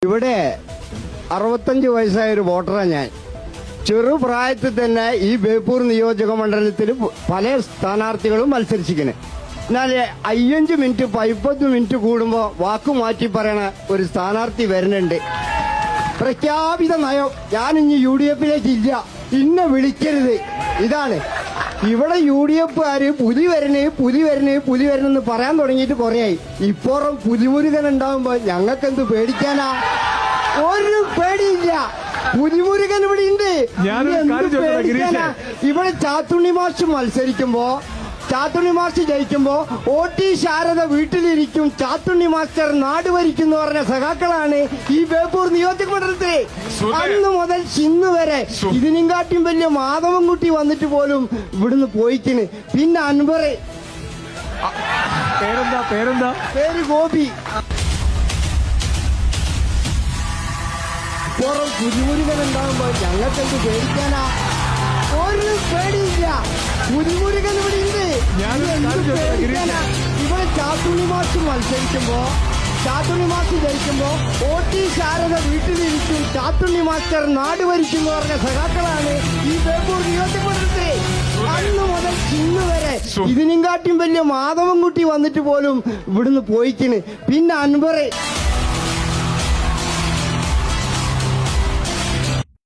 ഇവിടെ 65 വയസ്സായ ഒരു വോട്ടറാണ് ഞാൻ. ചെറുപ്രായത്തിൽ തന്നെ ഈ ബേപ്പൂർ നിയോജക മണ്ഡലത്തിൽ പല സ്ഥാനാർത്ഥികളും മത്സരിച്ചിരിക്കുന്നു. എന്നാൽ 5 മിനിറ്റ് 50 മിനിറ്റ് കൂടുമ്പോൾ വാക്കു മാറ്റി പറയണ ഒരു സ്ഥാനാർത്ഥി വരുന്നുണ്ട്. പ്രഖ്യാപിത നയം, ഞാനിഞ്ഞ് UDF-ലേക്ക് ഇല്ല, ഇന്നെ വിളിക്കരുത്. ഇതാണ് ഇവിടെ UDF-കാര് പുലി വരണേന്ന് പറയാൻ തുടങ്ങിയിട്ട് കുറേയായി. ഇപ്പോഴും പുലിമുരുകൻ ഉണ്ടാവുമ്പോ ഞങ്ങൾക്കെന്ത് പേടിക്കാനാ? ഒരു പേടിയില്ല. പുലിമുരുകൻ ഇവിടെ ഉണ്ട്. ഇവിടെ ചാത്തുണ്ണി മാഷ് മത്സരിക്കുമ്പോ, ചാത്തുണ്ണി മാസ്റ്റർ ജയിക്കുമ്പോ OT ശാരദ വീട്ടിലിരിക്കും, ചാത്തുണ്ണി മാസ്റ്റർ നാട് ഭരിക്കും എന്ന് പറഞ്ഞ സഖാക്കളാണ് ഈ ബേപ്പൂർ നിയോജക മണ്ഡലത്തില്. അന്ന് മുതൽ ഇന്ന് വരെ ഇതിനെക്കാട്ടും വലിയ മാധവൻകുട്ടി വന്നിട്ട് പോലും ഇവിടുന്ന് പോയിക്കിന്. പിന്നെ അൻവർ, പേര് ഗോപി. പുറം പുലിമുരുകൻ ഉണ്ടാകുമ്പോ ഞങ്ങൾക്കെന്ത് പേടിക്കാനാ? ഒരു പേടിയില്ല. പുലിമുരുകൻ ഇവിടെ ഉണ്ട്. ഇവിടെ ചാത്തുണ്ണി മാഷ് മത്സരിക്കുമ്പോ, ചാത്തുണ്ണി മാഷ് ജയിക്കുമ്പോ OT ശാരദ വീട്ടിലിരിക്കും, ചാത്തുണ്ണി മാസ്റ്റർ നാട് ഭരിക്കും എന്ന് പറഞ്ഞ സഖാക്കളാണ് ഈ ബേപ്പൂർ നിയോജക മണ്ഡലത്തില്. അന്ന് മുതൽ ഇന്ന് വരെ ഇതിനെക്കാട്ടും വലിയ മാധവൻകുട്ടി വന്നിട്ട് പോലും ഇവിടുന്ന് പോയിക്കിന്. പിന്നെ അൻവർ